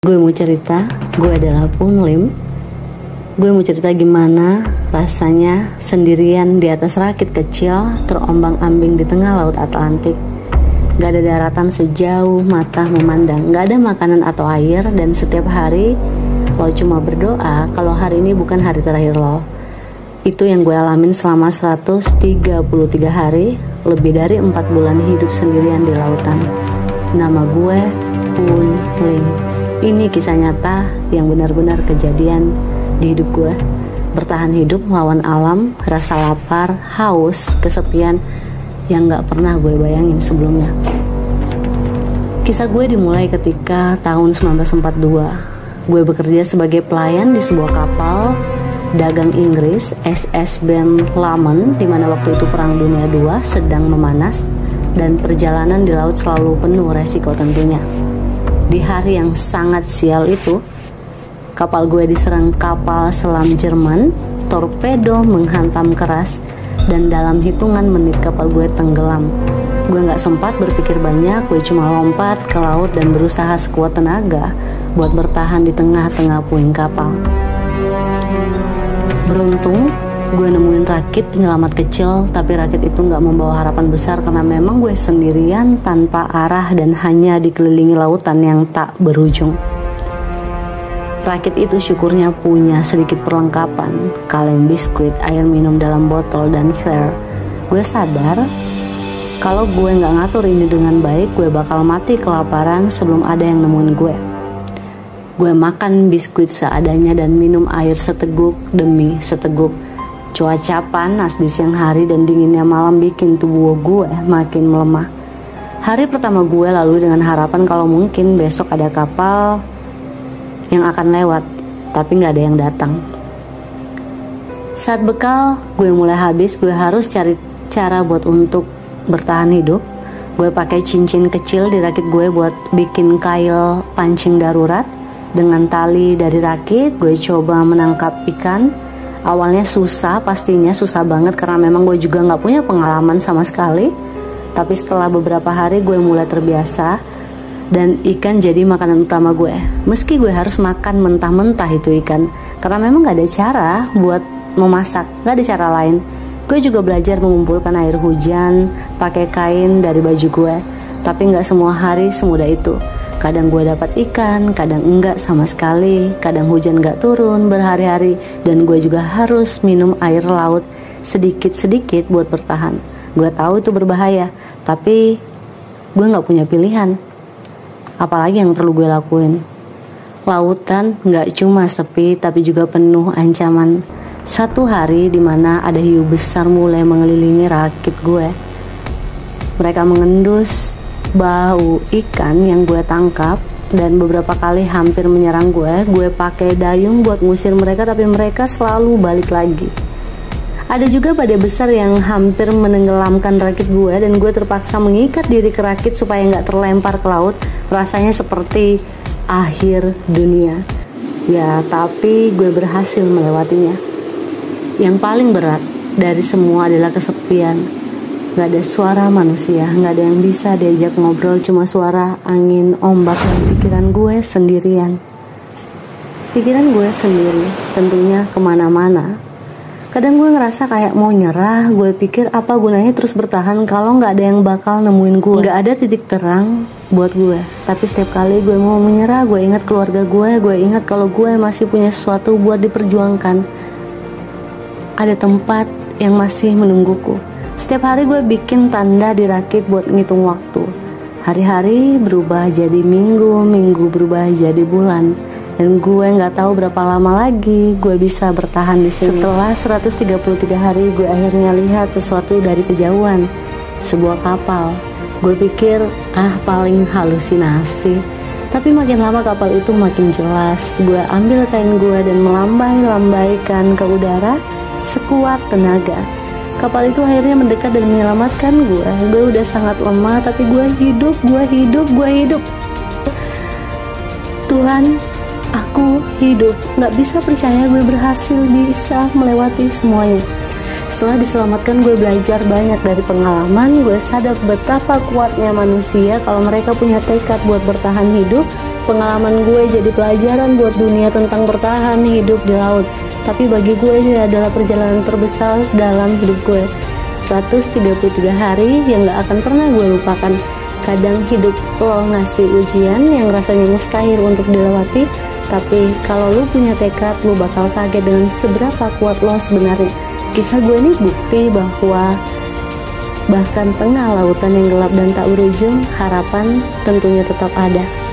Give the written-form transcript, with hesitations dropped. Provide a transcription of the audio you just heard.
Gue mau cerita, gue adalah Punlim. Gue mau cerita gimana rasanya sendirian di atas rakit kecil terombang-ambing di tengah laut Atlantik. Gak ada daratan sejauh mata memandang, gak ada makanan atau air, dan setiap hari lo cuma berdoa kalau hari ini bukan hari terakhir lo. Itu yang gue alamin selama 133 hari, lebih dari 4 bulan hidup sendirian di lautan. Nama gue Punlim. Ini kisah nyata yang benar-benar kejadian di hidup gue. Bertahan hidup melawan alam, rasa lapar, haus, kesepian yang gak pernah gue bayangin sebelumnya. Kisah gue dimulai ketika tahun 1942. Gue bekerja sebagai pelayan di sebuah kapal dagang Inggris SS Ben Lomond, di mana waktu itu Perang Dunia II sedang memanas dan perjalanan di laut selalu penuh resiko tentunya. Di hari yang sangat sial itu, kapal gue diserang kapal selam Jerman, torpedo menghantam keras, dan dalam hitungan menit kapal gue tenggelam. Gue gak sempat berpikir banyak, gue cuma lompat ke laut dan berusaha sekuat tenaga buat bertahan di tengah-tengah puing kapal. Beruntung, gue nemuin rakit penyelamat kecil, tapi rakit itu gak membawa harapan besar karena memang gue sendirian tanpa arah dan hanya dikelilingi lautan yang tak berujung. Rakit itu syukurnya punya sedikit perlengkapan, kaleng biskuit, air minum dalam botol, dan flare. Gue sadar kalau gue gak ngatur ini dengan baik, gue bakal mati kelaparan sebelum ada yang nemuin gue. Gue makan biskuit seadanya dan minum air seteguk demi seteguk. Cuaca panas di siang hari dan dinginnya malam bikin tubuh gue makin melemah. Hari pertama gue lalu dengan harapan kalau mungkin besok ada kapal yang akan lewat, tapi gak ada yang datang. Saat bekal gue mulai habis, gue harus cari cara buat untuk bertahan hidup. Gue pakai cincin kecil di rakit gue buat bikin kail pancing darurat. Dengan tali dari rakit gue coba menangkap ikan. Awalnya susah, pastinya susah banget karena memang gue juga gak punya pengalaman sama sekali. Tapi setelah beberapa hari gue mulai terbiasa dan ikan jadi makanan utama gue. Meski gue harus makan mentah-mentah itu ikan, karena memang gak ada cara buat memasak, gak ada cara lain. Gue juga belajar mengumpulkan air hujan pakai kain dari baju gue. Tapi gak semua hari semudah itu. Kadang gue dapat ikan, kadang enggak sama sekali. Kadang hujan gak turun berhari-hari, dan gue juga harus minum air laut sedikit-sedikit buat bertahan. Gue tahu itu berbahaya, tapi gue gak punya pilihan. Apalagi yang perlu gue lakuin? Lautan gak cuma sepi, tapi juga penuh ancaman. Satu hari dimana ada hiu besar mulai mengelilingi rakit gue. Mereka mengendus bau ikan yang gue tangkap dan beberapa kali hampir menyerang gue. Gue pakai dayung buat ngusir mereka, tapi mereka selalu balik lagi. Ada juga badai besar yang hampir menenggelamkan rakit gue, dan gue terpaksa mengikat diri ke rakit supaya gak terlempar ke laut. Rasanya seperti akhir dunia. Ya, tapi gue berhasil melewatinya. Yang paling berat dari semua adalah kesepian. Gak ada suara manusia, gak ada yang bisa diajak ngobrol, cuma suara angin, ombak, dan pikiran gue sendirian. Pikiran gue sendiri, tentunya kemana-mana. Kadang gue ngerasa kayak mau nyerah. Gue pikir apa gunanya terus bertahan kalau gak ada yang bakal nemuin gue. Gak ada titik terang buat gue. Tapi setiap kali gue mau menyerah, gue ingat keluarga gue. Gue ingat kalau gue masih punya sesuatu buat diperjuangkan. Ada tempat yang masih menungguku. Setiap hari gue bikin tanda di rakit buat ngitung waktu. Hari-hari berubah jadi minggu, minggu berubah jadi bulan. Dan gue gak tahu berapa lama lagi gue bisa bertahan di sini. Setelah 133 hari, gue akhirnya lihat sesuatu dari kejauhan. Sebuah kapal. Gue pikir, paling halusinasi. Tapi makin lama kapal itu makin jelas. Gue ambil kain gue dan melambai-lambaikan ke udara sekuat tenaga. Kapal itu akhirnya mendekat dan menyelamatkan gue. Gue udah sangat lemah, tapi gue hidup. Tuhan, aku hidup. Gak bisa percaya gue bisa melewati semuanya. Setelah diselamatkan, gue belajar banyak dari pengalaman. Gue sadar betapa kuatnya manusia kalau mereka punya tekad buat bertahan hidup Pengalaman gue jadi pelajaran buat dunia tentang bertahan hidup di laut. Tapi bagi gue ini adalah perjalanan terbesar dalam hidup gue. 133 hari yang gak akan pernah gue lupakan. Kadang hidup lo ngasih ujian yang rasanya mustahil untuk dilewati, tapi kalau lo punya tekad, lo bakal kaget dengan seberapa kuat lo sebenarnya. Kisah gue ini bukti bahwa bahkan tengah lautan yang gelap dan tak berujung, harapan tentunya tetap ada.